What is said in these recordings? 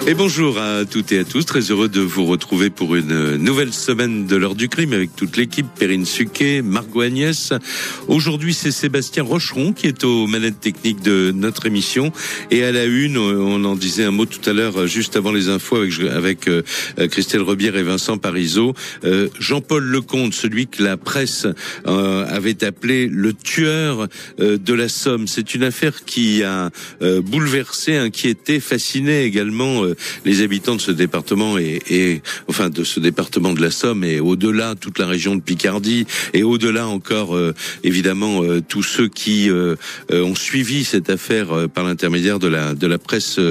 Et bonjour à toutes et à tous, très heureux de vous retrouver pour une nouvelle semaine de l'heure du crime avec toute l'équipe, Perrine Suquet, Margot Agnès. Aujourd'hui, c'est Sébastien Rocheron qui est aux manettes techniques de notre émission. Et à la une, on en disait un mot tout à l'heure, juste avant les infos avec Christelle Rebière et Vincent Parisot. Jean-Paul Lecomte, celui que la presse avait appelé le tueur de la Somme. C'est une affaire qui a bouleversé, inquiété, fasciné également les habitants de ce département et enfin de ce département de la Somme et au-delà toute la région de Picardie et au-delà encore évidemment tous ceux qui ont suivi cette affaire par l'intermédiaire de la presse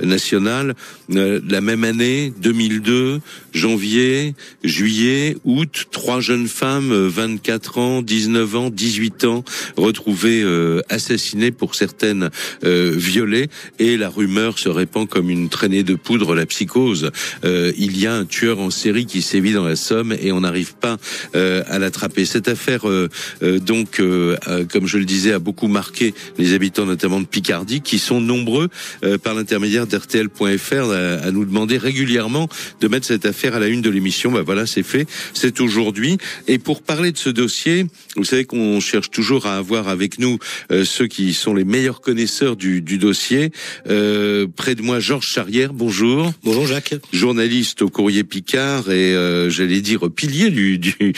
nationale. La même année, 2002, janvier, juillet, août, 3 jeunes femmes, 24 ans, 19 ans, 18 ans, retrouvées assassinées, pour certaines violées, et la rumeur se répand comme une traînée de poudre, la psychose. Il y a un tueur en série qui sévit dans la Somme et on n'arrive pas à l'attraper. Cette affaire, donc, comme je le disais, a beaucoup marqué les habitants notamment de Picardie, qui sont nombreux par l'intermédiaire d'RTL.fr à nous demander régulièrement de mettre cette affaire à la une de l'émission. Ben voilà, c'est fait, c'est aujourd'hui. Et pour parler de ce dossier, vous savez qu'on cherche toujours à avoir avec nous ceux qui sont les meilleurs connaisseurs du dossier. Près de moi, Georges Charrière, bonjour. Bonjour Jacques. Journaliste au Courrier Picard et j'allais dire pilier du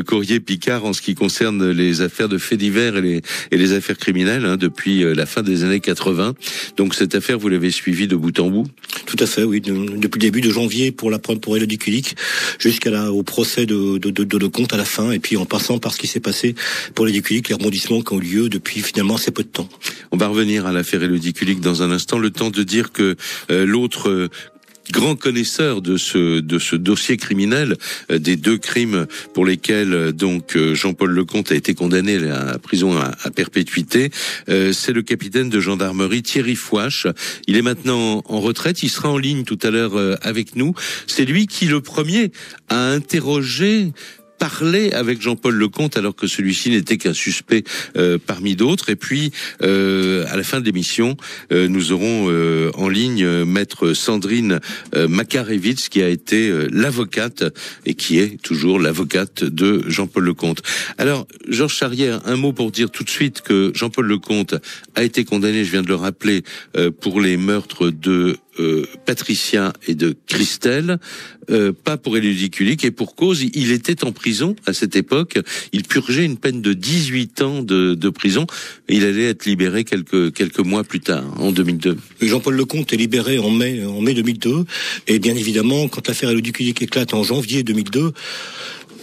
Courrier Picard en ce qui concerne les affaires de faits divers et les affaires criminelles depuis la fin des années 80. Donc cette affaire, vous l'avez suivie de bout en bout? Tout à fait, oui. Depuis le début de janvier pour Élodie Kulik au procès de Lecomte à la fin, et puis en passant par ce qui s'est passé pour Élodie Kulik, les rebondissements qui ont eu lieu depuis finalement assez peu de temps. On va revenir à l'affaire Élodie Kulik dans un instant. Le temps de dire que l'autre grand connaisseur de ce dossier criminel, des deux crimes pour lesquels donc Jean-Paul Lecomte a été condamné à la prison à perpétuité, c'est le capitaine de gendarmerie Thierry Fouache. Il est maintenant en retraite, il sera en ligne tout à l'heure avec nous. C'est lui qui le premier a interrogé, parler avec Jean-Paul Lecomte alors que celui-ci n'était qu'un suspect parmi d'autres. Et puis à la fin de l'émission, nous aurons en ligne maître Sandrine Makarewicz, qui a été l'avocate et qui est toujours l'avocate de Jean-Paul Lecomte. Alors Georges Charrière, un mot pour dire tout de suite que Jean-Paul Lecomte a été condamné, je viens de le rappeler, pour les meurtres de Patricia et de Christelle, pas pour Élodie Kulik, et pour cause, il était en prison à cette époque. Il purgeait une peine de 18 ans de prison. Il allait être libéré quelques mois plus tard, en 2002. Jean-Paul Lecomte est libéré en mai 2002, et bien évidemment, quand l'affaire Élodie Kulik éclate en janvier 2002,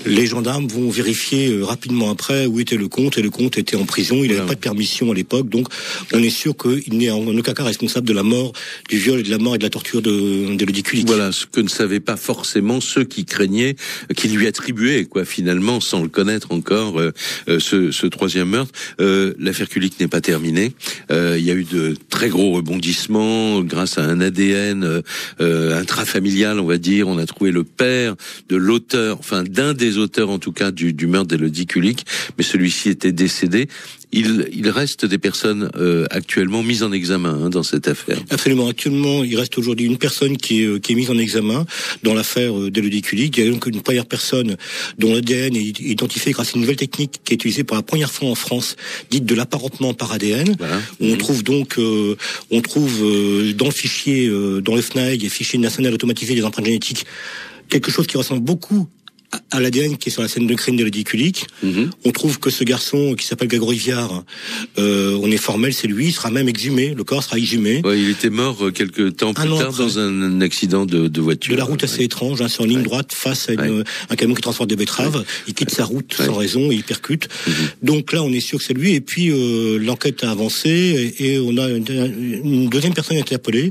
les gendarmes vont vérifier rapidement après où était Lecomte, et Lecomte était en prison, il n'avait pas de permission à l'époque, donc on est sûr qu'il n'est en aucun cas responsable de la mort, du viol et de la mort et de la torture d'Élodie Kulik. Voilà, ce que ne savaient pas forcément ceux qui craignaient, qui lui attribuaient, finalement, sans le connaître encore, ce troisième meurtre. L'affaire Kulik n'est pas terminée. Il y a eu de très gros rebondissements grâce à un ADN intrafamilial, on va dire. On a trouvé le père de l'auteur, enfin d'un des auteurs en tout cas du meurtre d'Élodie Kulik, mais celui-ci était décédé. Il reste des personnes actuellement mises en examen dans cette affaire. Absolument. Actuellement, il reste aujourd'hui une personne qui est mise en examen dans l'affaire d'Élodie Kulik. Il y a donc une première personne dont l'ADN est identifié grâce à une nouvelle technique qui est utilisée pour la première fois en France, dite de l'apparentement par ADN. Voilà. On trouve donc dans le fichier, dans le FNAEG, le fichier national automatisé des empreintes génétiques, quelque chose qui ressemble beaucoup à l'ADN qui est sur la scène de crime d'Élodie Kulik. On trouve que ce garçon qui s'appelle Grégory Viard, on est formel, c'est lui, il sera même exhumé, le corps sera exhumé. Ouais, il était mort quelques temps plus tard dans un accident de voiture. De la route assez étrange, c'est en ligne droite face à un camion qui transporte des betteraves. Il quitte sa route sans raison et il percute. Donc là, on est sûr que c'est lui. Et puis l'enquête a avancé et on a une deuxième personne interpellée.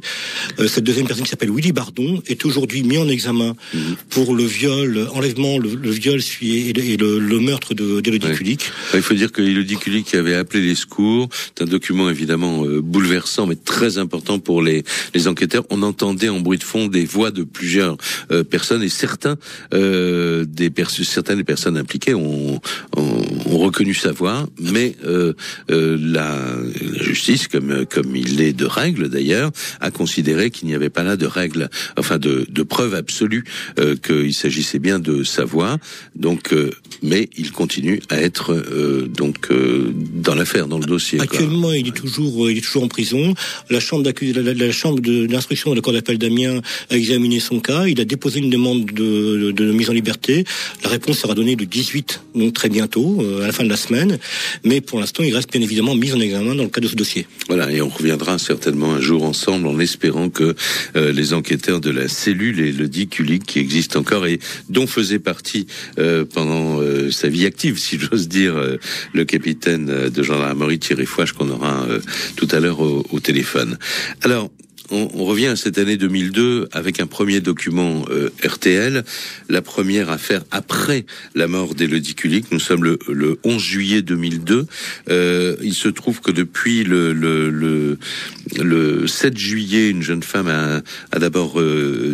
Cette deuxième personne qui s'appelle Willy Bardon est aujourd'hui mis en examen pour le viol, enlèvement également le viol et le meurtre d'Élodie Kulik. Il faut dire que Élodie Kulik avait appelé les secours. C'est un document évidemment bouleversant, mais très important pour les enquêteurs. On entendait en bruit de fond des voix de plusieurs personnes, et certaines des personnes impliquées ont reconnu sa voix, mais la justice, comme il est de règle d'ailleurs, a considéré qu'il n'y avait pas là de règle, enfin de preuve absolue qu'il s'agissait bien de sa voix. Donc, mais il continue à être dans l'affaire, dans le dossier. Actuellement, il est toujours en prison. La chambre d'instruction de la cour d'appel d'Amiens a examiné son cas. Il a déposé une demande de mise en liberté. La réponse sera donnée le 18, donc très bientôt, à la fin de la semaine. Mais pour l'instant, il reste bien évidemment mis en examen dans le cadre de ce dossier. Voilà, et on reviendra certainement un jour ensemble en espérant que les enquêteurs de la cellule Élodie Kulik, qui existe encore et dont faisait partie pendant sa vie active, si j'ose dire, le capitaine de gendarmerie Thierry Fouache, qu'on aura tout à l'heure au téléphone. Alors, on revient à cette année 2002 avec un premier document RTL, la première affaire après la mort d'Élodie Kulik. Nous sommes le 11 juillet 2002. Il se trouve que depuis le 7 juillet, une jeune femme a d'abord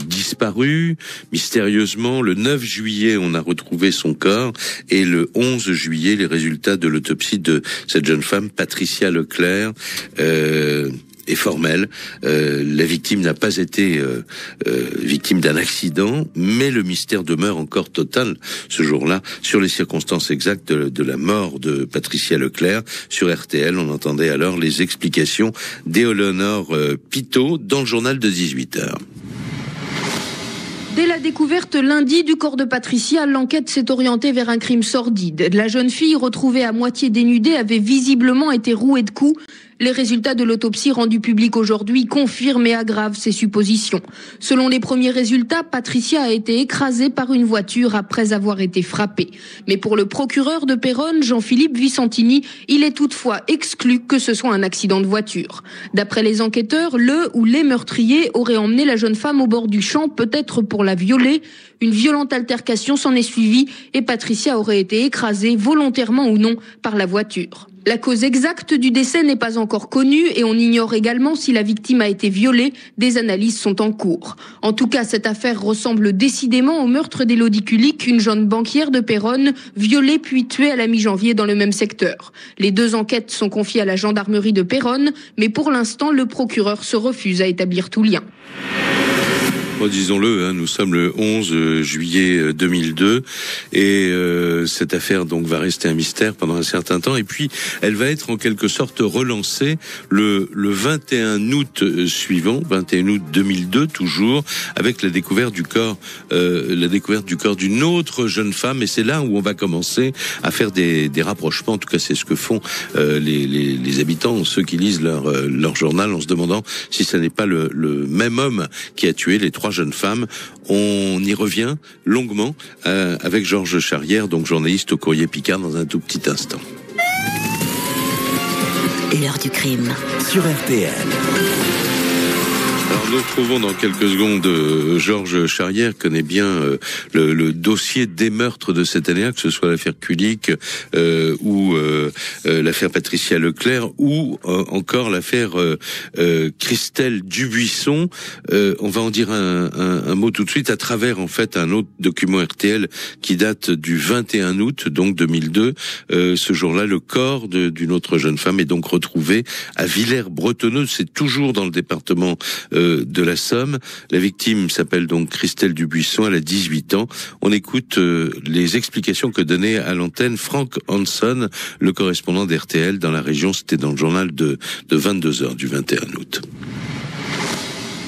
disparu mystérieusement. Le 9 juillet, on a retrouvé son corps, et le 11 juillet, les résultats de l'autopsie de cette jeune femme, Patricia Leclerc, est formelle. La victime n'a pas été victime d'un accident, mais le mystère demeure encore total ce jour-là sur les circonstances exactes de la mort de Patricia Leclerc. Sur RTL, on entendait alors les explications d'Éléonore Pitot dans le journal de 18h. Dès la découverte lundi du corps de Patricia, l'enquête s'est orientée vers un crime sordide. La jeune fille, retrouvée à moitié dénudée, avait visiblement été rouée de coups. Les résultats de l'autopsie rendus publics aujourd'hui confirment et aggravent ces suppositions. Selon les premiers résultats, Patricia a été écrasée par une voiture après avoir été frappée. Mais pour le procureur de Péronne, Jean-Philippe Vicentini, il est toutefois exclu que ce soit un accident de voiture. D'après les enquêteurs, le ou les meurtriers auraient emmené la jeune femme au bord du champ, peut-être pour la violer. Une violente altercation s'en est suivie et Patricia aurait été écrasée, volontairement ou non, par la voiture. La cause exacte du décès n'est pas encore connue et on ignore également si la victime a été violée. Des analyses sont en cours. En tout cas, cette affaire ressemble décidément au meurtre d'Élodie Kulik, une jeune banquière de Péronne, violée puis tuée à la mi-janvier dans le même secteur. Les deux enquêtes sont confiées à la gendarmerie de Péronne, mais pour l'instant, le procureur se refuse à établir tout lien. Bon, disons-le, nous sommes le 11 juillet 2002 et cette affaire donc va rester un mystère pendant un certain temps, et puis elle va être en quelque sorte relancée le 21 août suivant, 21 août 2002 toujours, avec la découverte du corps d'une autre jeune femme, et c'est là où on va commencer à faire des rapprochements. En tout cas, c'est ce que font les habitants, ceux qui lisent leur journal, en se demandant si ce n'est pas le même homme qui a tué les trois jeunes femmes. On y revient longuement avec Georges Charrière, donc journaliste au Courrier Picard, dans un tout petit instant. L'heure du crime sur RTL. Alors nous retrouvons dans quelques secondes Georges Charrière, connaît bien le dossier des meurtres de cette année-là, que ce soit l'affaire Kulik ou l'affaire Patricia Leclerc ou encore l'affaire Christelle Dubuisson. On va en dire un mot tout de suite à travers en fait un autre document RTL qui date du 21 août donc 2002. Ce jour-là, le corps d'une autre jeune femme est donc retrouvé à Villers-Bretonneux. C'est toujours dans le département de la Somme. La victime s'appelle donc Christelle Dubuisson, elle a 18 ans. On écoute les explications que donnait à l'antenne Frank Hanson, le correspondant d'RTL dans la région. C'était dans le journal de 22h du 21 août.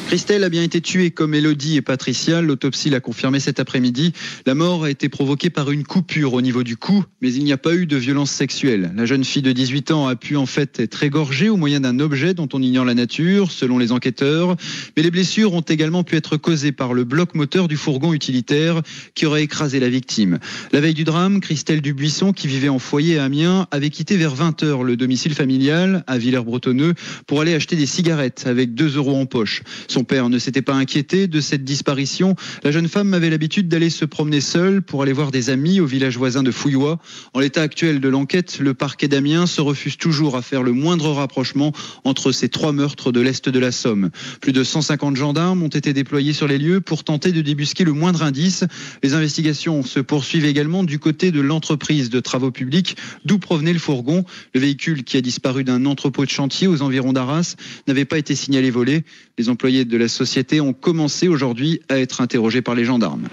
Christelle a bien été tuée comme Élodie et Patricia. L'autopsie l'a confirmé cet après-midi. La mort a été provoquée par une coupure au niveau du cou, mais il n'y a pas eu de violence sexuelle. La jeune fille de 18 ans a pu en fait être égorgée au moyen d'un objet dont on ignore la nature, selon les enquêteurs. Mais les blessures ont également pu être causées par le bloc moteur du fourgon utilitaire qui aurait écrasé la victime. La veille du drame, Christelle Dubuisson, qui vivait en foyer à Amiens, avait quitté vers 20h le domicile familial à Villers-Bretonneux pour aller acheter des cigarettes avec 2 € en poche. Son père ne s'était pas inquiété de cette disparition. La jeune femme avait l'habitude d'aller se promener seule pour aller voir des amis au village voisin de Fouillois. En l'état actuel de l'enquête, le parquet d'Amiens se refuse toujours à faire le moindre rapprochement entre ces 3 meurtres de l'Est de la Somme. Plus de 150 gendarmes ont été déployés sur les lieux pour tenter de débusquer le moindre indice. Les investigations se poursuivent également du côté de l'entreprise de travaux publics d'où provenait le fourgon. Le véhicule qui a disparu d'un entrepôt de chantier aux environs d'Arras n'avait pas été signalé volé. Les employés de la société ont commencé aujourd'hui à être interrogés par les gendarmes.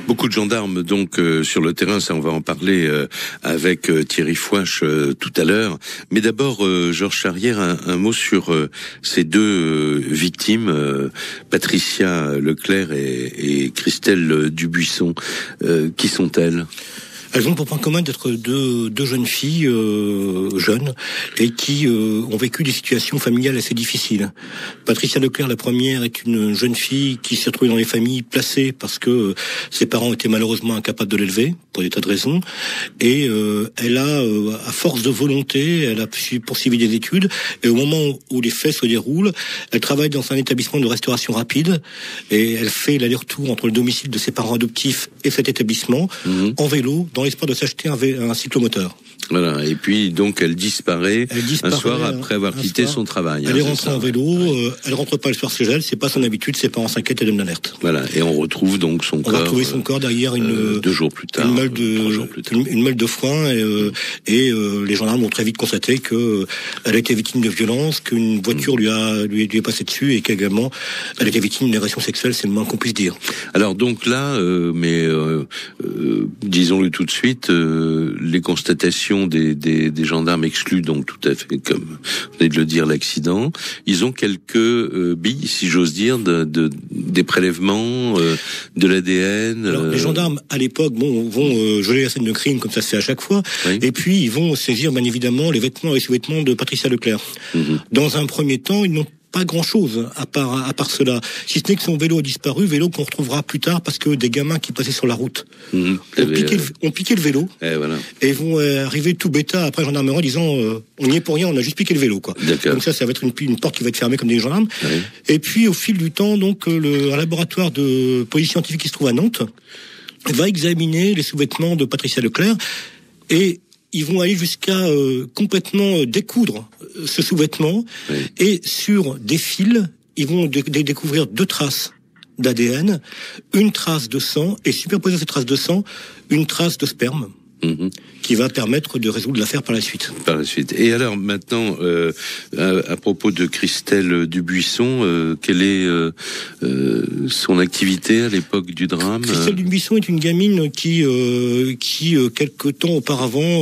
Beaucoup de gendarmes donc sur le terrain, ça on va en parler avec Thierry Fouache tout à l'heure. Mais d'abord, Georges Charrière, un mot sur ces 2 victimes, Patricia Leclerc et Christelle Dubuisson. Qui sont-elles ? Elles ont pour point commun d'être deux jeunes filles jeunes et qui ont vécu des situations familiales assez difficiles. Patricia Leclerc, la première, est une jeune fille qui s'est retrouvée dans les familles placées parce que ses parents étaient malheureusement incapables de l'élever pour des tas de raisons. Et elle a, à force de volonté, elle a poursuivi des études. Et au moment où les faits se déroulent, elle travaille dans un établissement de restauration rapide et elle fait l'aller-retour entre le domicile de ses parents adoptifs et cet établissement en vélo, dans l'espoir de s'acheter un cyclomoteur. Voilà, et puis donc elle disparaît un soir après avoir quitté son travail. Elle est rentrée en vélo, elle rentre pas le soir chez elle, c'est pas son habitude, ses parents s'inquiètent et donnent l'alerte. Voilà, et on retrouve donc son corps. On va retrouver son corps derrière 2 jours plus tard, une meule de foin, et les gendarmes ont très vite constaté que elle a été victime de violence, qu'une voiture lui est passée dessus et qu'également elle a été victime d'une agression sexuelle, c'est le moins qu'on puisse dire. Alors donc là, disons-le tout de suite, les constatations des gendarmes excluent donc tout à fait, comme vous venez de le dire, l'accident. Ils ont quelques billes, si j'ose dire, des prélèvements, de l'ADN. Alors, les gendarmes, à l'époque, vont geler la scène de crime, comme ça se fait à chaque fois, et puis ils vont saisir, bien évidemment, les vêtements et sous-vêtements de Patricia Leclerc. Dans un premier temps, ils n'ont pas grand-chose à part cela, si ce n'est que son vélo a disparu, vélo qu'on retrouvera plus tard parce que des gamins qui passaient sur la route ont piqué le vélo et vont arriver tout bêta après gendarmerie en disant on n'y est pour rien, on a juste piqué le vélo, quoi. Donc ça va être une porte qui va être fermée comme des gendarmes. Et puis au fil du temps, donc un laboratoire de police scientifique qui se trouve à Nantes va examiner les sous-vêtements de Patricia Leclerc et ils vont aller jusqu'à complètement découdre ce sous-vêtement et sur des fils, ils vont découvrir 2 traces d'ADN, une trace de sang et superposer à cette trace de sang une trace de sperme. Qui va permettre de résoudre l'affaire par la suite. Et alors maintenant, à propos de Christelle Dubuisson, quelle est son activité à l'époque du drame? Christelle Dubuisson est une gamine qui quelque temps auparavant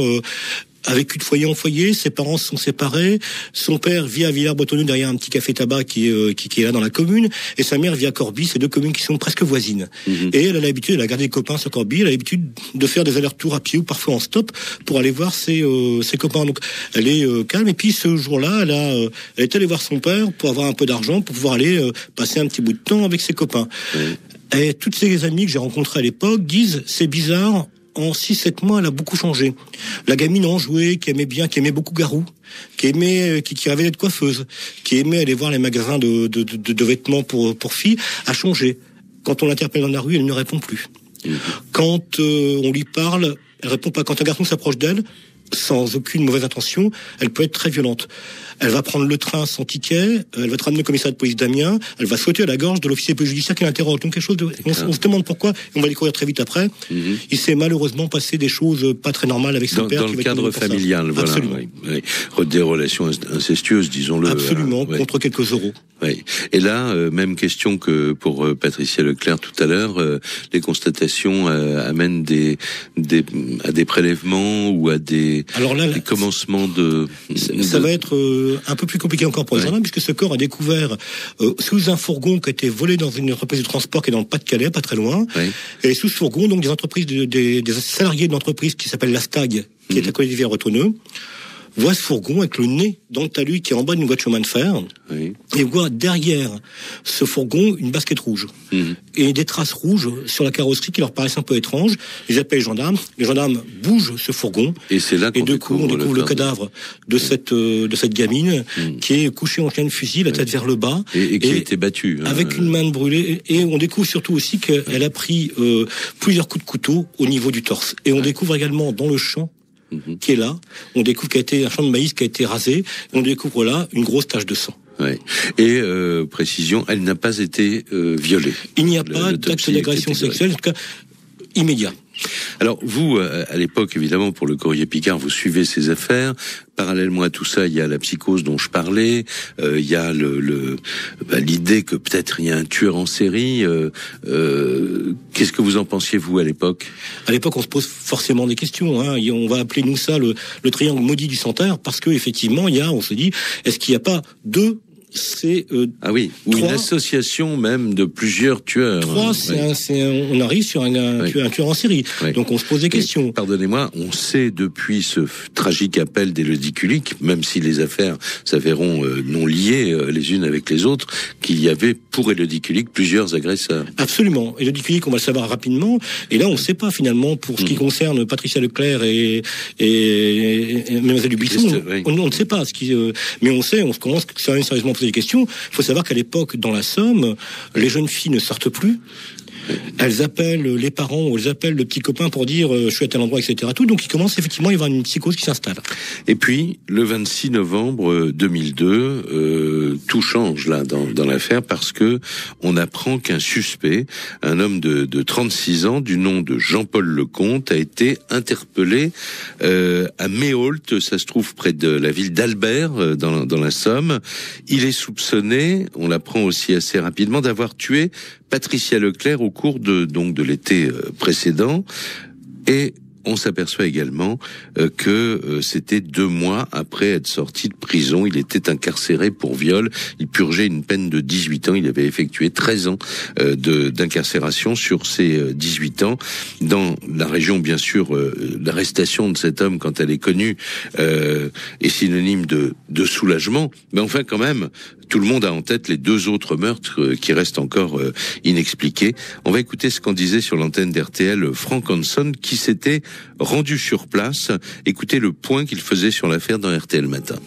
a vécu de foyer en foyer, ses parents se sont séparés, son père vit à Villers-Bretonneux derrière un petit café-tabac qui est là dans la commune, et sa mère vit à Corbie, ces 2 communes qui sont presque voisines. Et elle a l'habitude, elle a gardé des copains sur Corbie, elle a l'habitude de faire des allers-retours à pied ou parfois en stop pour aller voir ses copains. Donc elle est calme, et puis ce jour-là, elle est allée voir son père pour avoir un peu d'argent, pour pouvoir aller passer un petit bout de temps avec ses copains. Et toutes ces amies que j'ai rencontrées à l'époque disent, c'est bizarre, en 6-7 mois, elle a beaucoup changé. La gamine enjouée, qui aimait bien, qui aimait beaucoup Garou, qui rêvait d'être coiffeuse, qui aimait aller voir les magasins de vêtements pour filles, a changé. Quand on l'interpelle dans la rue, elle ne répond plus. Quand on lui parle, elle répond pas. Quand un garçon s'approche d'elle, sans aucune mauvaise intention, elle peut être très violente. Elle va prendre le train sans ticket, elle va te ramener au commissariat de police d'Amiens, elle va sauter à la gorge de l'officier de police judiciaire qui l'interroge. Donc quelque chose on se demande pourquoi, et on va découvrir très vite après. Il s'est malheureusement passé des choses pas très normales avec son père. Dans le cadre familial, voilà. Absolument. Des relations incestueuses, disons-le. Absolument, contre quelques euros. Et là, même question que pour Patricia Leclerc tout à l'heure, les constatations amènent à des prélèvements ou à des commencements de... Ça va être un peu plus compliqué encore pour les gendarmes, puisque ce corps a découvert sous un fourgon qui a été volé dans une entreprise de transport qui est dans le Pas-de-Calais, pas très loin. Et sous ce fourgon, donc des entreprises, des salariés de l'entreprise qui s'appelle la Stag, qui est à côté de Villers-Bretonneux, voit ce fourgon avec le nez dans le talus qui est en bas d'une voie de chemin de fer, oui. Et voit derrière ce fourgon une basket rouge et des traces rouges sur la carrosserie qui leur paraissent un peu étranges. Ils appellent les gendarmes bougent ce fourgon et c'est là qu'on découvre le cadavre de cette gamine qui est couchée en chien de fusil, la tête vers le bas et qui a été battue avec une main brûlée, et on découvre surtout aussi qu'elle a pris plusieurs coups de couteau au niveau du torse, et on découvre également dans le champ qui est là, on découvre qu'il y a été un champ de maïs qui a été rasé, et on découvre là une grosse tache de sang. Ouais. Et précision, elle n'a pas été violée. Il n'y a pas d'acte d'agression sexuelle, en tout cas immédiat. Alors vous, à l'époque, évidemment, pour le Courrier Picard, vous suivez ces affaires. Parallèlement à tout ça, il y a la psychose dont je parlais. Il y a l'idée que peut-être il y a un tueur en série. Qu'est-ce que vous en pensiez, vous, à l'époque ? À l'époque, on se pose forcément des questions. On va appeler nous ça le triangle maudit du Santerre, parce que effectivement, on se dit, est-ce qu'il n'y a pas deux ou une association même de plusieurs tueurs. On arrive sur un tueur en série. Oui. Donc on se pose des questions. Pardonnez-moi, on sait depuis ce tragique appel d'Élodie Kulik, même si les affaires s'avéreront non liées les unes avec les autres, qu'il y avait pour Élodie Kulik plusieurs agresseurs. Absolument. Élodie Kulik, on va le savoir rapidement. Et là, on ne sait pas finalement pour ce qui concerne Patricia Leclerc et Mlle Dubuisson. On ne sait pas mais on commence sérieusement poser des questions. Il faut savoir qu'à l'époque, dans la Somme, les jeunes filles ne sortent plus. Elles appellent les parents, ou elles appellent le petit copain pour dire je suis à tel endroit, etc. Donc il commence effectivement à y avoir une psychose qui s'installe. Et puis le 26 novembre 2002, tout change là dans l'affaire, parce que on apprend qu'un suspect, un homme de 36 ans du nom de Jean-Paul Lecomte, a été interpellé à Méholt. Ça se trouve près de la ville d'Albert dans la Somme. Il est soupçonné, on l'apprend aussi assez rapidement, d'avoir tué Patricia Leclerc au cours de l'été précédent, et on s'aperçoit également que c'était 2 mois après être sorti de prison. Il était incarcéré pour viol. Il purgeait une peine de 18 ans. Il avait effectué 13 ans d'incarcération sur ces 18 ans. Dans la région, bien sûr, l'arrestation de cet homme, quand elle est connue, est synonyme de soulagement. Mais enfin, quand même, tout le monde a en tête les 2 autres meurtres qui restent encore inexpliqués. On va écouter ce qu'en disait sur l'antenne d'RTL Frank Hanson, qui s'était rendu sur place. Écoutez le point qu'il faisait sur l'affaire dans RTL Matin.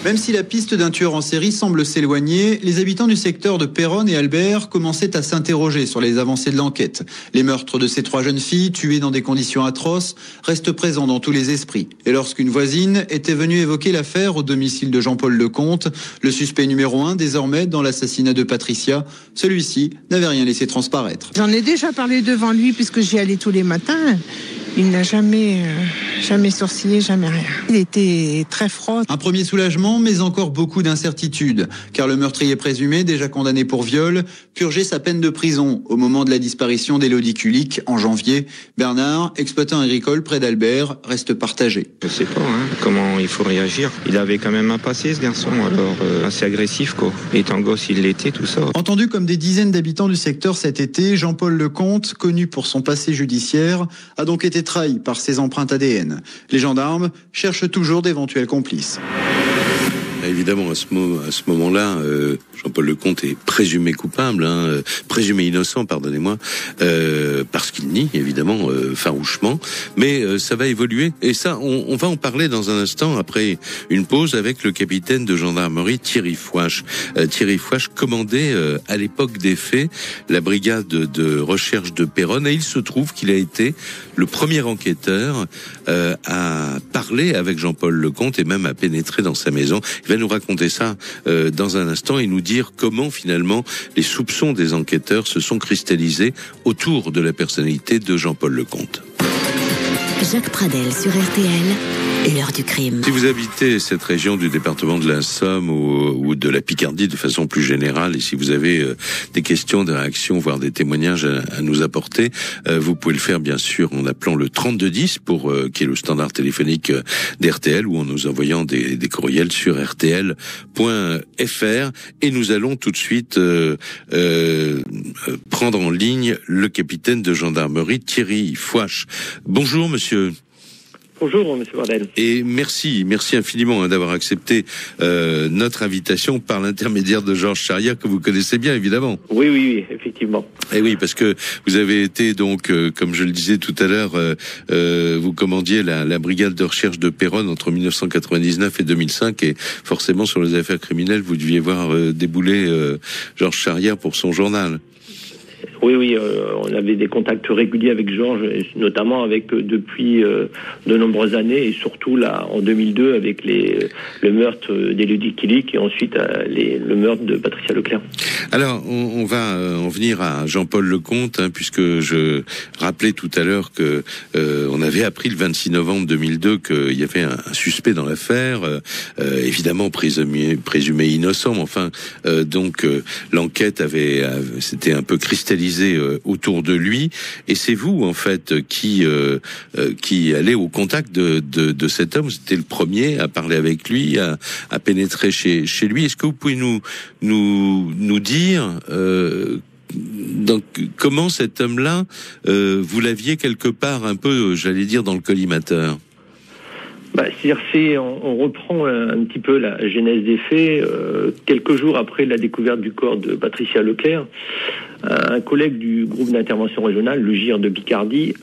Même si la piste d'un tueur en série semble s'éloigner, les habitants du secteur de Péronne et Albert commençaient à s'interroger sur les avancées de l'enquête. Les meurtres de ces 3 jeunes filles, tuées dans des conditions atroces, restent présents dans tous les esprits. Et lorsqu'une voisine était venue évoquer l'affaire au domicile de Jean-Paul Lecomte, le suspect numéro 1 désormais dans l'assassinat de Patricia, celui-ci n'avait rien laissé transparaître. J'en ai déjà parlé devant lui puisque j'y allais tous les matins. Il n'a jamais sourcillé, jamais rien. Il était très froid. Un premier soulagement, mais encore beaucoup d'incertitudes, car le meurtrier présumé, déjà condamné pour viol, purgeait sa peine de prison au moment de la disparition d'Élodie Kulik en janvier. Bernard, exploitant agricole près d'Albert, reste partagé. Je sais pas comment il faut réagir. Il avait quand même un passé, ce garçon, alors assez agressif, quoi. Étant gosse, il l'était, tout ça. Entendu comme des dizaines d'habitants du secteur cet été, Jean-Paul Lecomte, connu pour son passé judiciaire, a donc été trahi par ses empreintes ADN. Les gendarmes cherchent toujours d'éventuels complices. Évidemment, à ce moment-là, Jean-Paul Lecomte est présumé coupable, présumé innocent, pardonnez-moi, parce qu'il nie, évidemment, farouchement. Mais ça va évoluer. Et ça, on va en parler dans un instant, après une pause, avec le capitaine de gendarmerie Thierry Fouache. Thierry Fouache commandait, à l'époque des faits, la brigade de recherche de Péronne. Et il se trouve qu'il a été le premier enquêteur à parler avec Jean-Paul Lecomte et même à pénétrer dans sa maison. Il va nous raconter ça dans un instant et nous dire comment finalement les soupçons des enquêteurs se sont cristallisés autour de la personnalité de Jean-Paul Lecomte. Jacques Pradel sur RTL, l'heure du crime. Si vous habitez cette région du département de la Somme ou de la Picardie de façon plus générale, et si vous avez des questions, des réactions, voire des témoignages à nous apporter, vous pouvez le faire bien sûr en appelant le 3210 qui est le standard téléphonique d'RTL, ou en nous envoyant des courriels sur rtl.fr. Et nous allons tout de suite prendre en ligne le capitaine de gendarmerie Thierry Fouache. Bonjour monsieur. Bonjour, monsieur Bardel. Et merci infiniment d'avoir accepté notre invitation par l'intermédiaire de Georges Charrière, que vous connaissez bien, évidemment. Oui, effectivement. Et oui, parce que vous avez été donc, comme je le disais tout à l'heure, vous commandiez la brigade de recherche de Péronne entre 1999 et 2005, et forcément sur les affaires criminelles, vous deviez voir débouler Georges Charrière pour son journal. Oui, on avait des contacts réguliers avec Georges, notamment avec depuis de nombreuses années, et surtout là en 2002 avec le meurtre d'Élodie Kilic et ensuite le meurtre de Patricia Leclerc. Alors, on va en venir à Jean-Paul Lecomte, puisque je rappelais tout à l'heure que on avait appris le 26 novembre 2002 qu'il y avait un suspect dans l'affaire, évidemment présumé innocent, mais enfin donc l'enquête s'était un peu cristallisée autour de lui, et c'est vous en fait qui allez au contact de cet homme. C'était le premier à parler avec lui, à pénétrer chez lui. Est-ce que vous pouvez nous dire donc comment cet homme-là vous l'aviez quelque part un peu, j'allais dire, dans le collimateur? C'est-à-dire, on reprend un petit peu la genèse des faits. Quelques jours après la découverte du corps de Patricia Leclerc, un collègue du groupe d'intervention régionale, le GIR de Picardie,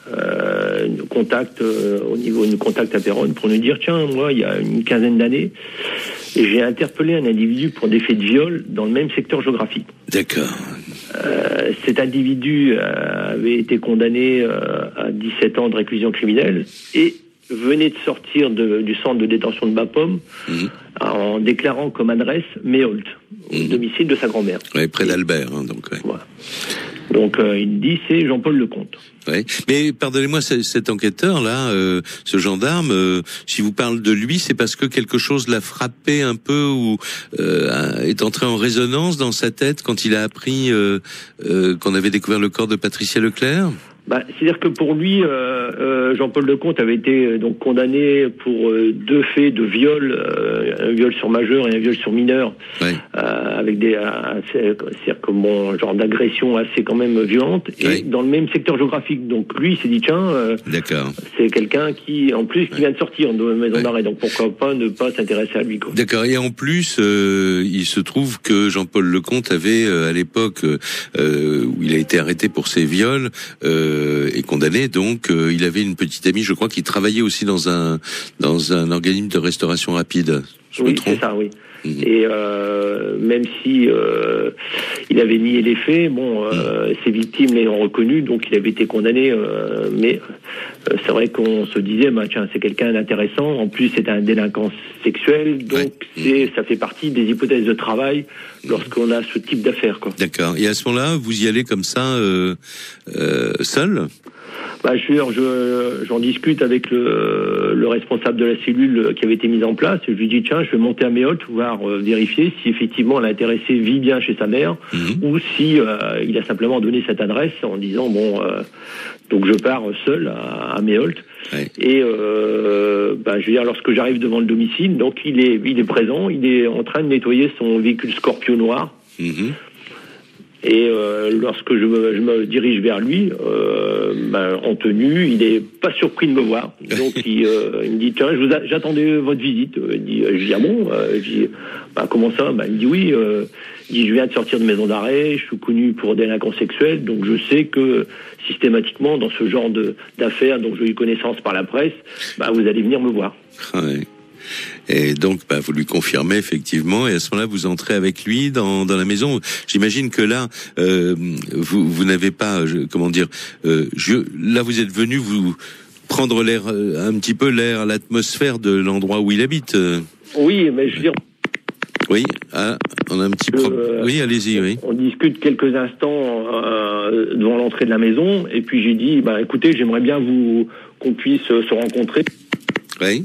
nous contacte à Péronne pour nous dire: tiens, moi, il y a une quinzaine d'années, j'ai interpellé un individu pour des faits de viol dans le même secteur géographique. D'accord. Cet individu avait été condamné à 17 ans de réclusion criminelle et venait de sortir du centre de détention de Bapaume en déclarant comme adresse Méholt, au domicile de sa grand-mère. Oui, près d'Albert. Donc, ouais. Voilà. Donc il dit c'est Jean-Paul Lecomte. Ouais. Mais pardonnez-moi, cet enquêteur-là, ce gendarme, si vous parlez de lui, c'est parce que quelque chose l'a frappé un peu ou est entré en résonance dans sa tête quand il a appris qu'on avait découvert le corps de Patricia Leclerc? C'est-à-dire que pour lui, Jean-Paul Lecomte avait été donc condamné pour deux faits de viol, un viol sur majeur et un viol sur mineur, avec c'est-à-dire comme genre d'agression assez quand même violente, et dans le même secteur géographique. Donc lui, il s'est dit tiens, c'est quelqu'un qui vient de sortir de maison d'arrêt, donc pourquoi pas ne pas s'intéresser à lui, quoi. D'accord. Et en plus, il se trouve que Jean-Paul Lecomte avait à l'époque où il a été arrêté pour ses viols et condamné, donc il avait une petite amie, je crois, qui travaillait aussi dans un organisme de restauration rapide. Oui, c'est ça, oui. Et même si il avait nié les faits, ses victimes l'ayant reconnu, donc il avait été condamné. Mais c'est vrai qu'on se disait, tiens, c'est quelqu'un d'intéressant. En plus, c'est un délinquant sexuel, donc ça fait partie des hypothèses de travail lorsqu'on a ce type d'affaires, quoi. D'accord. Et à ce moment-là, vous y allez comme ça, seul? J'en discute avec le responsable de la cellule qui avait été mise en place. Je lui dis tiens, je vais monter à Méholt, voir vérifier si effectivement l'intéressé vit bien chez sa mère ou si il a simplement donné cette adresse en disant donc je pars seul à Méholt. Et je veux dire, lorsque j'arrive devant le domicile, donc il est présent, il est en train de nettoyer son véhicule Scorpio noir. Et lorsque je me dirige vers lui, en tenue, il est pas surpris de me voir. Donc il me dit tiens, j'attendais votre visite. Je dis ah bon. Je dis comment ça? Il me dit oui. Il dit je viens de sortir de maison d'arrêt, je suis connu pour délinquant sexuel, donc je sais que systématiquement dans ce genre d'affaires dont j'ai eu connaissance par la presse, vous allez venir me voir. Et donc, vous lui confirmez effectivement, et à ce moment-là, vous entrez avec lui dans la maison. J'imagine que là, vous n'avez pas, là, vous êtes venu vous prendre l'air, un petit peu l'atmosphère de l'endroit où il habite. Oui, mais je veux dire. Oui, on a un petit problème. Oui, allez-y, oui. On discute quelques instants devant l'entrée de la maison, et puis j'ai dit, écoutez, j'aimerais bien qu'on puisse se rencontrer. Oui.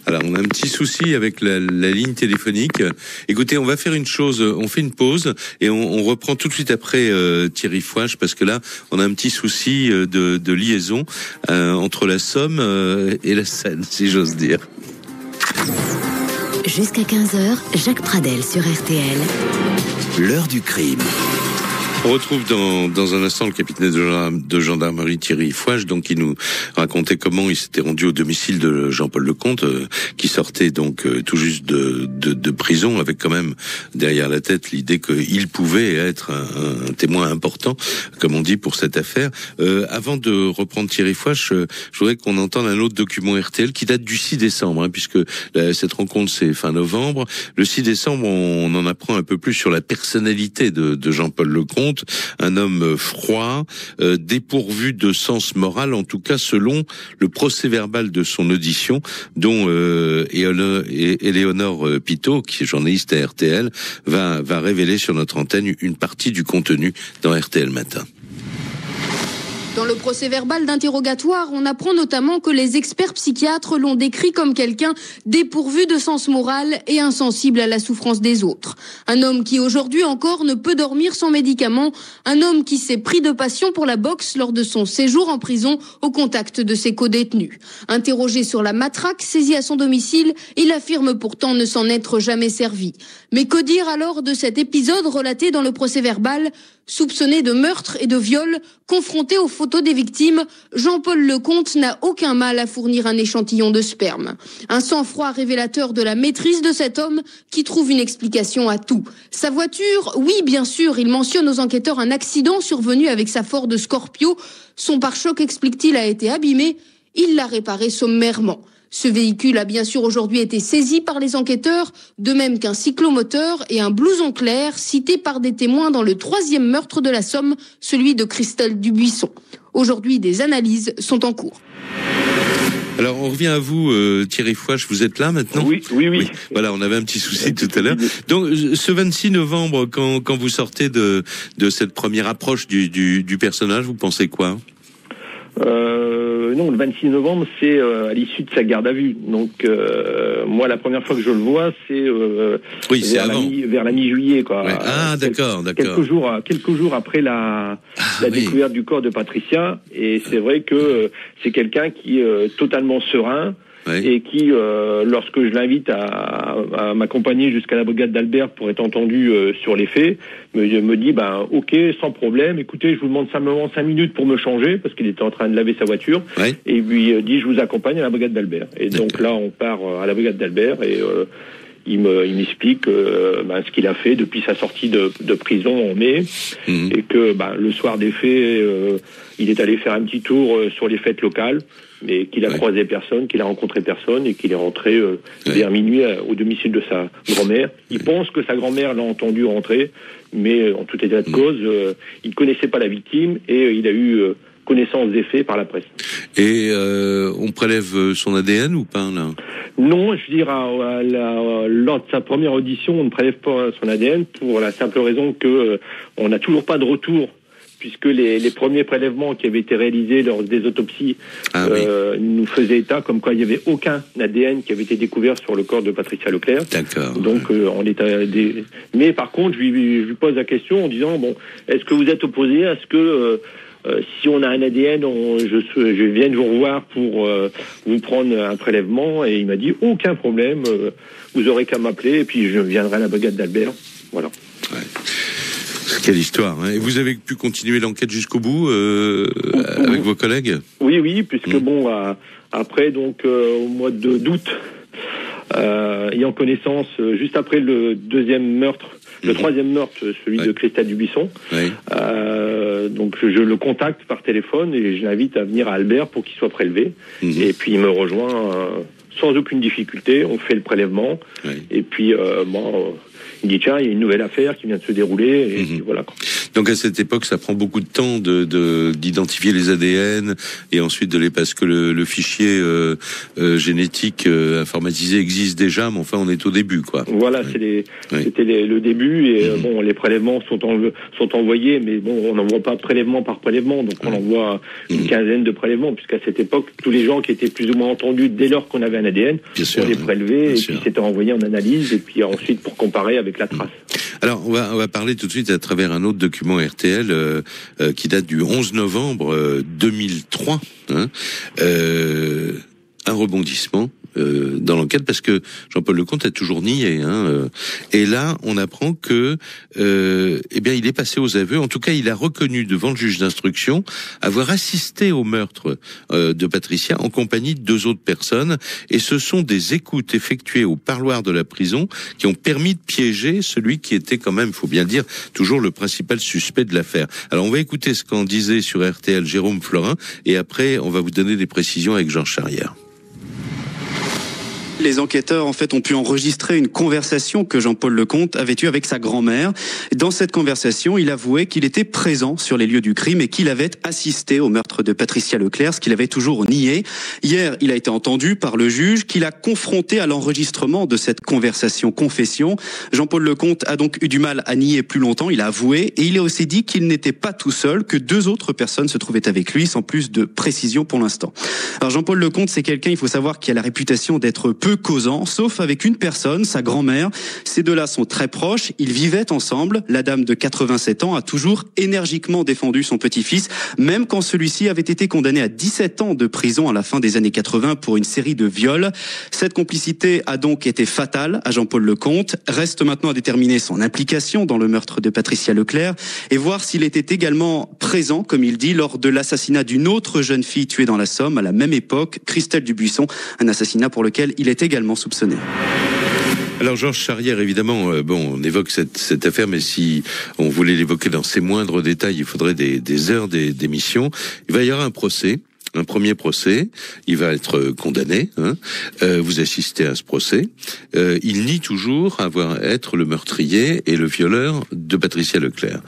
Alors, on a un petit souci avec la ligne téléphonique. Écoutez, on va faire une chose, on fait une pause et on reprend tout de suite après Thierry Fouache, parce que là, on a un petit souci de liaison entre la Somme et la Seine, si j'ose dire. Jusqu'à 15h, Jacques Pradel sur RTL. L'heure du crime. On retrouve dans un instant le capitaine de gendarmerie Thierry Fouage, donc qui nous racontait comment il s'était rendu au domicile de Jean-Paul Lecomte, qui sortait donc tout juste de prison, avec quand même derrière la tête l'idée qu'il pouvait être un témoin important, comme on dit, pour cette affaire. Avant de reprendre Thierry Fouage, je voudrais qu'on entende un autre document RTL qui date du 6 décembre, puisque cette rencontre c'est fin novembre. Le 6 décembre, on en apprend un peu plus sur la personnalité de Jean-Paul Lecomte. Un homme froid, dépourvu de sens moral, en tout cas selon le procès-verbal de son audition, dont Éléonore Pitot, qui est journaliste à RTL, va révéler sur notre antenne une partie du contenu dans RTL Matin. Dans le procès-verbal d'interrogatoire, on apprend notamment que les experts psychiatres l'ont décrit comme quelqu'un dépourvu de sens moral et insensible à la souffrance des autres. Un homme qui aujourd'hui encore ne peut dormir sans médicaments, un homme qui s'est pris de passion pour la boxe lors de son séjour en prison au contact de ses codétenus. Interrogé sur la matraque saisie à son domicile, il affirme pourtant ne s'en être jamais servi. Mais que dire alors de cet épisode relaté dans le procès-verbal ? Soupçonné de meurtre et de viol, confronté aux photos des victimes, Jean-Paul Lecomte n'a aucun mal à fournir un échantillon de sperme. Un sang-froid révélateur de la maîtrise de cet homme qui trouve une explication à tout. Sa voiture, oui bien sûr, il mentionne aux enquêteurs un accident survenu avec sa Ford Scorpio. Son pare-choc, explique-t-il, a été abîmé. Il l'a réparé sommairement. Ce véhicule a bien sûr aujourd'hui été saisi par les enquêteurs, de même qu'un cyclomoteur et un blouson clair cités par des témoins dans le 3e meurtre de la Somme, celui de Christelle Dubuisson. Aujourd'hui, des analyses sont en cours. Alors, on revient à vous, Thierry Fouage, vous êtes là maintenant ? Oui. Voilà, on avait un petit souci tout à l'heure. Donc, ce 26 novembre, quand vous sortez de cette première approche du personnage, vous pensez quoi ? Non, le 26 novembre, c'est à l'issue de sa garde à vue. Donc, moi, la première fois que je le vois, c'est vers la mi-juillet, quoi. Ouais. Ah, d'accord. Quelques jours après la découverte du corps de Patricia. Et c'est vrai que c'est quelqu'un qui est totalement serein. Oui. Et qui, lorsque je l'invite à m'accompagner jusqu'à la brigade d'Albert pour être entendu sur les faits, me dit ok, sans problème, écoutez, je vous demande simplement 5 minutes pour me changer, parce qu'il était en train de laver sa voiture, oui. Et lui dit je vous accompagne à la brigade d'Albert. Et donc là on part à la brigade d'Albert et il m'explique ce qu'il a fait depuis sa sortie de prison en mai, et que le soir des faits, il est allé faire un petit tour sur les fêtes locales, mais qu'il a croisé personne, qu'il a rencontré personne, et qu'il est rentré vers minuit au domicile de sa grand-mère. Il pense que sa grand-mère l'a entendu rentrer, mais en tout état de cause, il ne connaissait pas la victime, et il a eu connaissance des faits par la presse. Et on prélève son ADN ou pas, là ? Non, je veux dire, lors de sa première audition, on ne prélève pas son ADN pour la simple raison que on n'a toujours pas de retour, puisque les premiers prélèvements qui avaient été réalisés lors des autopsies nous faisaient état comme quoi il n'y avait aucun ADN qui avait été découvert sur le corps de Patricia Leclerc. D'accord. Donc en état mais par contre, je lui pose la question en disant est-ce que vous êtes opposé à ce que si on a un ADN, je viens de vous revoir pour vous prendre un prélèvement, et il m'a dit aucun problème, vous aurez qu'à m'appeler et puis je viendrai à la brigade d'Albert. Voilà. Ouais. Quelle histoire, hein. Et vous avez pu continuer l'enquête jusqu'au bout avec vos collègues ? Oui, puisque après donc au mois d'août, ayant connaissance juste après le deuxième meurtre. Le troisième meurtre, celui de Christelle Dubuisson. Donc je le contacte par téléphone et je l'invite à venir à Albert pour qu'il soit prélevé. Et puis il me rejoint sans aucune difficulté. On fait le prélèvement. Et puis il dit tiens, il y a une nouvelle affaire qui vient de se dérouler. Et puis voilà. Donc à cette époque, ça prend beaucoup de temps d'identifier les ADN et ensuite parce que le fichier génétique informatisé existe déjà, mais enfin on est au début, quoi. Voilà, c'était le début, et les prélèvements sont envoyés, mais on n'envoie pas prélèvement par prélèvement, donc on envoie une quinzaine de prélèvements, puisqu'à cette époque, tous les gens qui étaient plus ou moins entendus dès lors qu'on avait un ADN, on les prélevait, puis c'était envoyé en analyse, et puis ensuite pour comparer avec la trace. Alors, on va parler tout de suite à travers un autre document RTL qui date du 11 novembre 2003. Un rebondissement dans l'enquête, parce que Jean-Paul Lecomte a toujours nié. Et là, on apprend que, il est passé aux aveux. En tout cas, il a reconnu devant le juge d'instruction avoir assisté au meurtre de Patricia en compagnie de 2 autres personnes. Et ce sont des écoutes effectuées au parloir de la prison qui ont permis de piéger celui qui était quand même, faut bien dire, toujours le principal suspect de l'affaire. Alors, on va écouter ce qu'en disait sur RTL Jérôme Florin, et après, on va vous donner des précisions avec Georges Charrière. Les enquêteurs, en fait, ont pu enregistrer une conversation que Jean-Paul Lecomte avait eue avec sa grand-mère. Dans cette conversation, il avouait qu'il était présent sur les lieux du crime et qu'il avait assisté au meurtre de Patricia Leclerc, ce qu'il avait toujours nié. Hier, il a été entendu par le juge qu'il a confronté à l'enregistrement de cette conversation confession. Jean-Paul Lecomte a donc eu du mal à nier plus longtemps, il a avoué, et il a aussi dit qu'il n'était pas tout seul, que 2 autres personnes se trouvaient avec lui, sans plus de précision pour l'instant. Alors Jean-Paul Lecomte, c'est quelqu'un, il faut savoir, qui a la réputation d'être peu causant, sauf avec une personne, sa grand-mère. Ces 2-là sont très proches, ils vivaient ensemble. La dame de 87 ans a toujours énergiquement défendu son petit-fils, même quand celui-ci avait été condamné à 17 ans de prison à la fin des années 80 pour une série de viols. Cette complicité a donc été fatale à Jean-Paul Lecomte. Reste maintenant à déterminer son implication dans le meurtre de Patricia Leclerc et voir s'il était également présent, comme il dit, lors de l'assassinat d'une autre jeune fille tuée dans la Somme à la même époque, Christelle Dubuisson, un assassinat pour lequel il est également soupçonné. Alors Georges Charrière, évidemment, on évoque cette affaire, mais si on voulait l'évoquer dans ses moindres détails, il faudrait des heures d'émission. Il va y avoir un procès. Un premier procès, il va être condamné. Vous assistez à ce procès. Il nie toujours être le meurtrier et le violeur de Patricia Leclerc.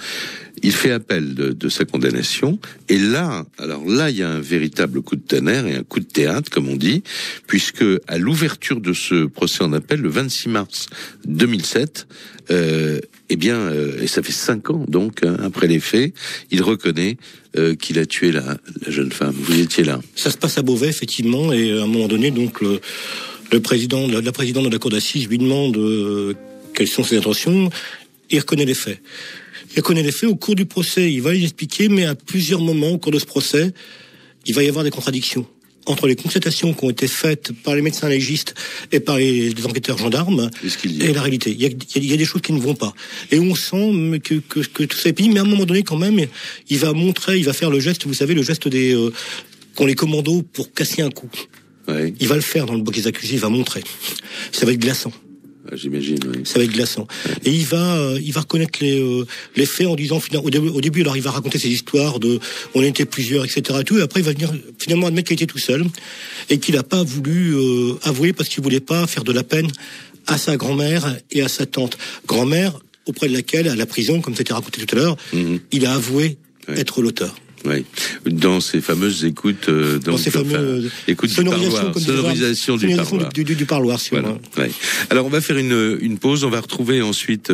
Il fait appel de sa condamnation. Et là, il y a un véritable coup de tonnerre et un coup de théâtre, comme on dit, puisque à l'ouverture de ce procès en appel, le 26 mars 2007, et ça fait 5 ans donc après les faits, il reconnaît qu'il a tué la jeune femme. Vous étiez là. Ça se passe à Beauvais, effectivement, et à un moment donné, donc la présidente de la cour d'assises lui demande quelles sont ses intentions. Il reconnaît les faits. Il reconnaît les faits au cours du procès. Il va les expliquer, mais à plusieurs moments au cours de ce procès, il va y avoir des contradictions entre les constatations qui ont été faites par les médecins légistes et par les enquêteurs gendarmes et la réalité. Il y a des choses qui ne vont pas. Et on sent que tout ça est payé, mais à un moment donné, quand même, il va faire le geste, vous savez, le geste qu'ont les commandos pour casser un cou. Ouais. Il va le faire dans le bloc des accusés, il va montrer. Ça va être glaçant. J'imagine, oui. Ça va être glaçant. Ouais. Et il va reconnaître les faits en disant, au début, alors il va raconter ses histoires on était plusieurs, etc. Et après, il va venir finalement admettre qu'il était tout seul et qu'il n'a pas voulu avouer parce qu'il voulait pas faire de la peine à sa grand-mère et à sa tante. Grand-mère auprès de laquelle, à la prison, comme c'était raconté tout à l'heure, il a avoué être l'auteur. Oui, dans ces fameuses écoutes, écoutes du parloir, sonorisation du parloir. Du parloir, si voilà. Ouais. Alors on va faire une pause, on va retrouver ensuite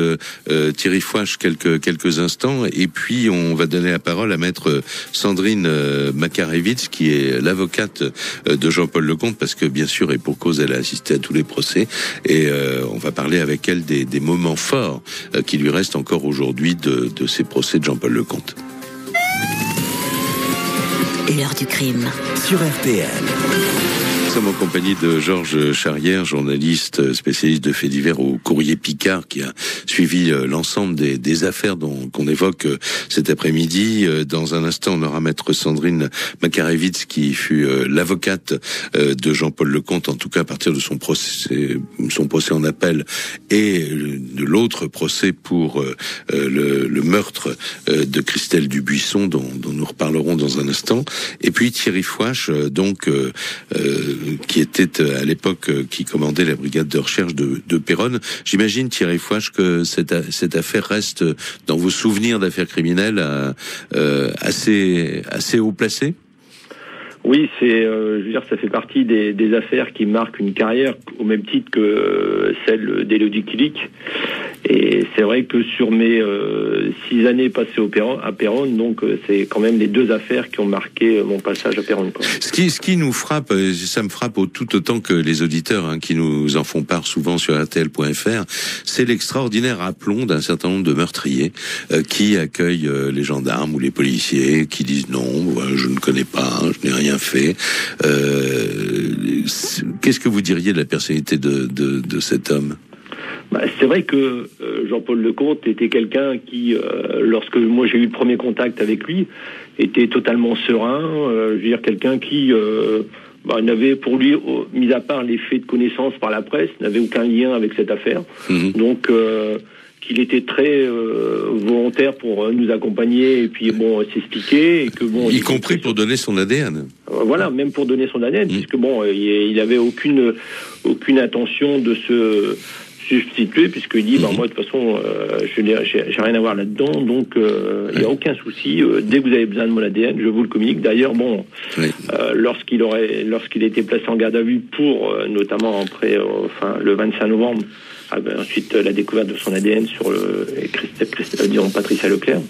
Thierry Fouache quelques instants, et puis on va donner la parole à maître Sandrine Makarewicz, qui est l'avocate de Jean-Paul Lecomte, parce que bien sûr, et pour cause, elle a assisté à tous les procès, et on va parler avec elle des moments forts qui lui restent encore aujourd'hui de ces procès de Jean-Paul Lecomte. L'heure du crime. Sur RTL. Nous sommes en compagnie de Georges Charrière, journaliste spécialiste de faits divers au Courrier Picard, qui a suivi l'ensemble des affaires qu'on évoque cet après-midi. Dans un instant, on aura maître Sandrine Makarewicz, qui fut l'avocate de Jean-Paul Lecomte, en tout cas à partir de son procès en appel, et de l'autre procès pour le meurtre de Christelle Dubuisson, dont nous reparlerons dans un instant. Et puis Thierry Fouache, qui était à l'époque qui commandait la brigade de recherche de Péronne. J'imagine, Thierry Fouache, que cette affaire reste dans vos souvenirs d'affaires criminelles assez haut placée. Oui, ça fait partie des affaires qui marquent une carrière au même titre que celle d'Élodie Kulik. Et c'est vrai que sur mes 6 années passées à Péronne, donc c'est quand même les 2 affaires qui ont marqué mon passage à Péronne, quoi. Ce qui nous frappe, ça me frappe tout autant que les auditeurs qui nous en font part souvent sur RTL.fr, c'est l'extraordinaire aplomb d'un certain nombre de meurtriers qui accueillent les gendarmes ou les policiers, qui disent non, je ne connais pas, je n'ai rien fait. Qu'est-ce que vous diriez de la personnalité de cet homme ? C'est vrai que Jean-Paul Lecomte était quelqu'un qui, lorsque moi j'ai eu le premier contact avec lui, était totalement serein. Je veux dire, quelqu'un qui n'avait pour lui, mis à part les faits de connaissance par la presse, n'avait aucun lien avec cette affaire. Donc qu'il était très volontaire pour nous accompagner et puis s'expliquer, et que y compris pour donner son ADN. Voilà, même pour donner son ADN, puisque il avait aucune intention de se substituer, puisqu'il dit moi de toute façon j'ai rien à voir là-dedans, donc il n'y a aucun souci, dès que vous avez besoin de mon ADN, je vous le communique. D'ailleurs lorsqu'il était placé en garde à vue pour notamment après le 25 novembre, ensuite la découverte de son ADN sur Patricia Leclerc,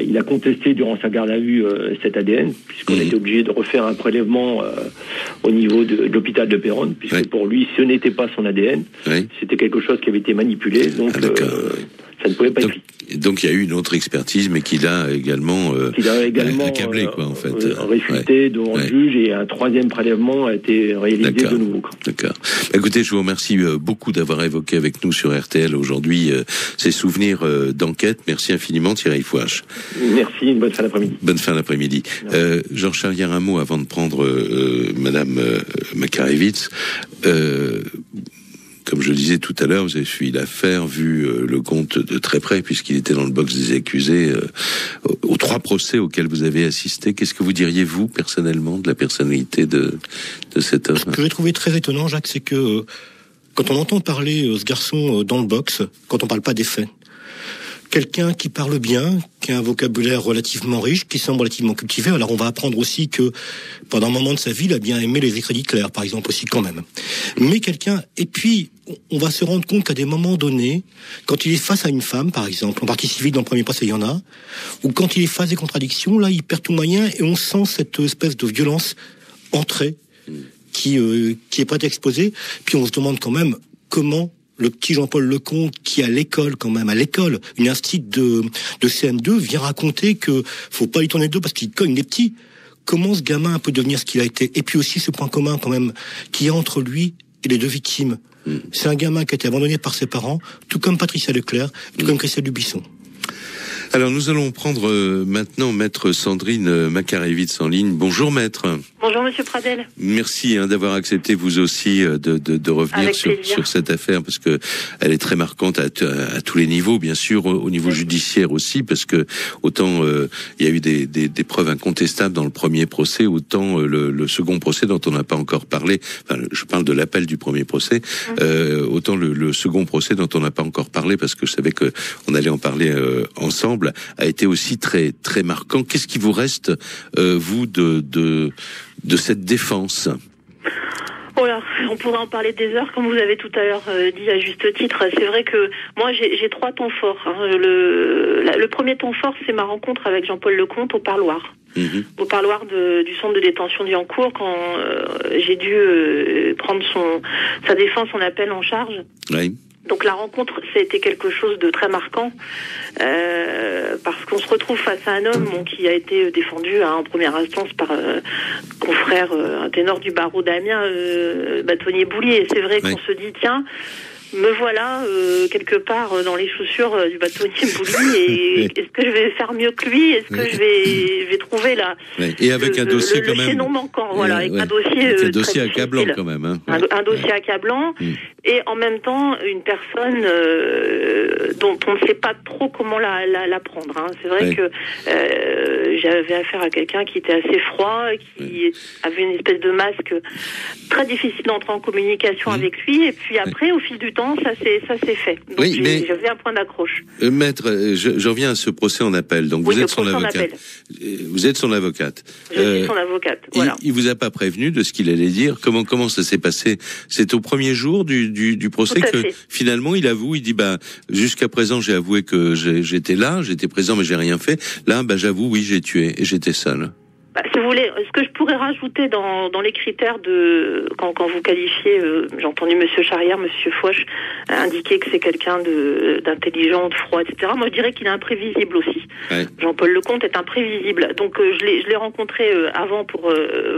il a contesté durant sa garde à vue cet ADN, puisqu'on était obligé de refaire un prélèvement au niveau de l'hôpital de Péronne, puisque pour lui ce n'était pas son ADN, c'était quelque chose qui avait été manipulé, donc ça ne pouvait pas être. Donc il y a eu une autre expertise, mais qu'il a également accablé, en fait. Réfuté devant le juge, et un 3e prélèvement a été réalisé de nouveau. D'accord. Écoutez, je vous remercie beaucoup d'avoir évoqué avec nous sur RTL aujourd'hui ces souvenirs d'enquête. Merci infiniment, Thierry Fouache. Merci, une bonne fin d'après-midi. Bonne fin d'après-midi. Georges Charrière, un mot avant de prendre Madame Makarewicz. Comme je le disais tout à l'heure, vous avez suivi l'affaire, vu Lecomte de très près, puisqu'il était dans le box des accusés, aux 3 procès auxquels vous avez assisté. Qu'est-ce que vous diriez, vous, personnellement, de la personnalité de cet homme ? Ce que j'ai trouvé très étonnant, Jacques, c'est que quand on entend parler ce garçon dans le box, quand on parle pas des faits, quelqu'un qui parle bien, qui a un vocabulaire relativement riche, qui semble relativement cultivé. Alors on va apprendre aussi que pendant un moment de sa vie, il a bien aimé les écrits d'Hitler, par exemple, aussi quand même. Mais quelqu'un, et puis on va se rendre compte qu'à des moments donnés, quand il est face à une femme, par exemple, en partie civile dans le premier procès, il y en a, ou quand il est face à des contradictions, là il perd tout moyen, et on sent cette espèce de violence entrée qui est prête à exploser. Puis on se demande quand même comment le petit Jean-Paul Lecomte, qui à l'école, une institut de CM2, vient raconter que faut pas lui tourner le dos parce qu'il cogne les petits. Comment ce gamin peut devenir ce qu'il a été? Et puis aussi ce point commun, quand même, qu'il y a entre lui et les 2 victimes. C'est un gamin qui a été abandonné par ses parents, tout comme Patricia Leclerc, tout comme Christelle Dubuisson. Alors nous allons prendre maintenant Maître Sandrine Makarewicz en ligne. Bonjour Maître. Bonjour Monsieur Pradel. Merci d'avoir accepté vous aussi de revenir sur cette affaire, parce que elle est très marquante à tous les niveaux, bien sûr, au niveau judiciaire aussi, parce que autant il y a eu des preuves incontestables dans le premier procès, autant le second procès dont on n'a pas encore parlé, enfin je parle de l'appel du premier procès, autant le second procès dont on n'a pas encore parlé, parce que je savais que on allait en parler ensemble, a été aussi très très marquant. Qu'est-ce qui vous reste, vous, de cette défense? Oh là, on pourrait en parler des heures, comme vous avez tout à l'heure dit à juste titre. C'est vrai que moi j'ai 3 temps forts. Le premier temps fort, c'est ma rencontre avec Jean-Paul Lecomte au parloir. Au parloir du centre de détention du Yancourt, quand j'ai dû prendre sa défense en appel en charge. Oui. Donc la rencontre, ça a été quelque chose de très marquant, parce qu'on se retrouve face à un homme qui a été défendu en première instance par confrère, un ténor du barreau d'Amiens, Bâtonnier Boulier. Et c'est vrai qu'on se dit, tiens, me voilà quelque part dans les chaussures du Bâtonnier Boulier, et est-ce que je vais faire mieux que lui? Est-ce que je vais trouver et avec un dossier quand même, le chaînon manquant, avec un dossier accablant quand même, hein. Un dossier accablant, et en même temps une personne dont on ne sait pas trop comment la prendre, hein. C'est vrai que j'avais affaire à quelqu'un qui était assez froid, qui avait une espèce de masque, très difficile d'entrer en communication avec lui, et puis après, au fil du temps, temps, ça c'est fait. Donc oui, mais j'avais un point d'accroche. Maître, je reviens à ce procès en appel. Donc vous êtes son avocate. Vous êtes son avocate. Je suis son avocate. Voilà. Il vous a pas prévenu de ce qu'il allait dire. Comment ça s'est passé? C'est au premier jour du procès que finalement il avoue. Il dit jusqu'à présent j'ai avoué que j'étais là, j'étais présent mais j'ai rien fait. Là j'avoue oui j'ai tué et j'étais seul. Si vous voulez, ce que je pourrais rajouter dans les critères de quand vous qualifiez, j'ai entendu Monsieur Charrière, Monsieur Foch indiquer que c'est quelqu'un d'intelligent, de froid, etc. Moi, je dirais qu'il est imprévisible aussi. Ouais. Jean-Paul Lecomte est imprévisible. Donc, je l'ai rencontré avant pour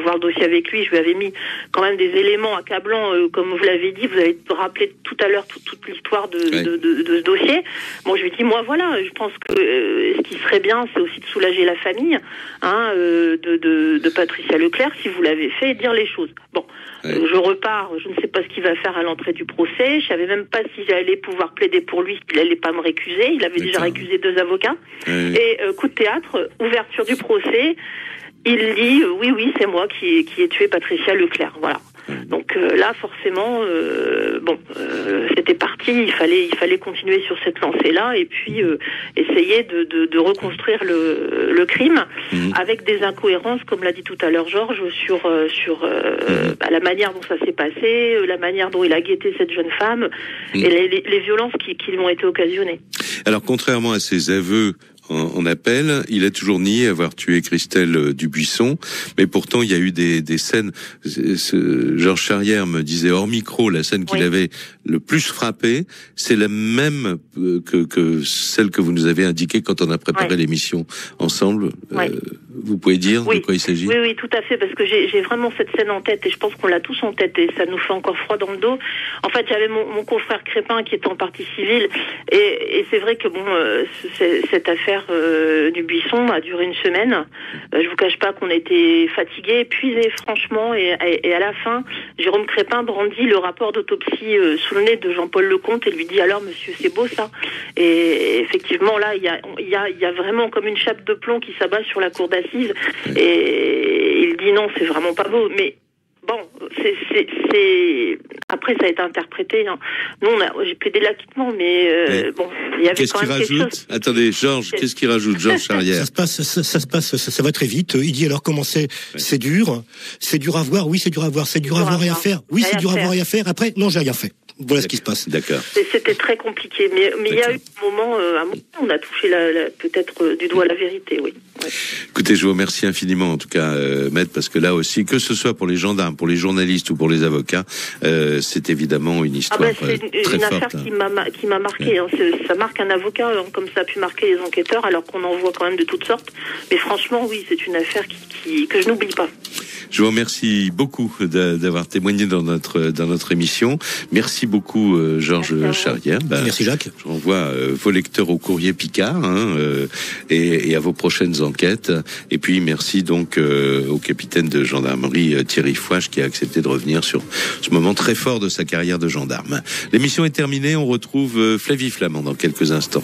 voir le dossier avec lui. Je lui avais mis quand même des éléments accablants, comme vous l'avez dit. Vous avez rappelé tout à l'heure toute l'histoire de ce dossier. Bon, je lui ai dit, moi, voilà, je pense que ce qui serait bien, c'est aussi de soulager la famille, de Patricia Leclerc, si vous l'avez fait, dire les choses. Bon, je repars, je ne sais pas ce qu'il va faire à l'entrée du procès, je savais même pas si j'allais pouvoir plaider pour lui, qu'il allait pas me récuser, il avait déjà récusé 2 avocats, et coup de théâtre, ouverture du procès, il dit, oui, c'est moi qui ai tué Patricia Leclerc, voilà. Donc là, forcément, c'était parti. Il fallait continuer sur cette lancée-là et puis essayer de reconstruire le crime avec des incohérences, comme l'a dit tout à l'heure Georges, sur la manière dont ça s'est passé, la manière dont il a guetté cette jeune femme et les violences qui lui ont été occasionnées. Alors, contrairement à ses aveux en appel, il a toujours nié avoir tué Christelle Dubuisson, mais pourtant il y a eu des scènes. Georges Charrière me disait hors micro, la scène qu'il avait le plus frappé, c'est la même que celle que vous nous avez indiquée quand on a préparé l'émission ensemble. Vous pouvez dire de quoi il s'agit? Oui, tout à fait, parce que j'ai vraiment cette scène en tête et je pense qu'on l'a tous en tête et ça nous fait encore froid dans le dos. En fait, j'avais mon confrère Crépin qui est en partie civile et c'est vrai que cette affaire Dubuisson a duré une semaine. Je vous cache pas qu'on était fatigués, épuisés franchement et à la fin, Jérôme Crépin brandit le rapport d'autopsie sous le nez de Jean-Paul Lecomte et lui dit alors monsieur c'est beau ça. Et effectivement là il y a vraiment comme une chape de plomb qui s'abat sur la cour d'assises et il dit non c'est vraiment pas beau mais bon, après ça a été interprété. Hein. Nous, j'ai plaidé l'acquittement, mais bon, il y avait quand même quelque chose. Attendez, Georges, qu'est-ce qu'il rajoute, Georges Charrière? Ça va très vite. Il dit alors comment c'est dur à voir. Oui, c'est dur à voir. C'est dur à voir et à faire. Oui, c'est dur à voir et à faire. Après, non, j'ai rien fait. Voilà ce qui se passe. D'accord. C'était très compliqué, mais il y a eu un moment où on a touché peut-être du doigt la vérité, oui. Ouais. Écoutez, je vous remercie infiniment, en tout cas, Maître, parce que là aussi, que ce soit pour les gendarmes, pour les journalistes ou pour les avocats, c'est évidemment une histoire très forte. C'est une affaire qui m'a marqué. Hein. Ça marque un avocat, comme ça a pu marquer les enquêteurs, alors qu'on en voit quand même de toutes sortes. Mais franchement, oui, c'est une affaire que je n'oublie pas. Je vous remercie beaucoup d'avoir témoigné dans notre émission. Merci beaucoup, Georges Charrière. Merci Jacques. Je renvoie vos lecteurs au courrier Picard et à vos prochaines enquêtes. Et puis merci donc au capitaine de gendarmerie Thierry Fouache qui a accepté de revenir sur ce moment très fort de sa carrière de gendarme. L'émission est terminée. On retrouve Flavie Flamand dans quelques instants.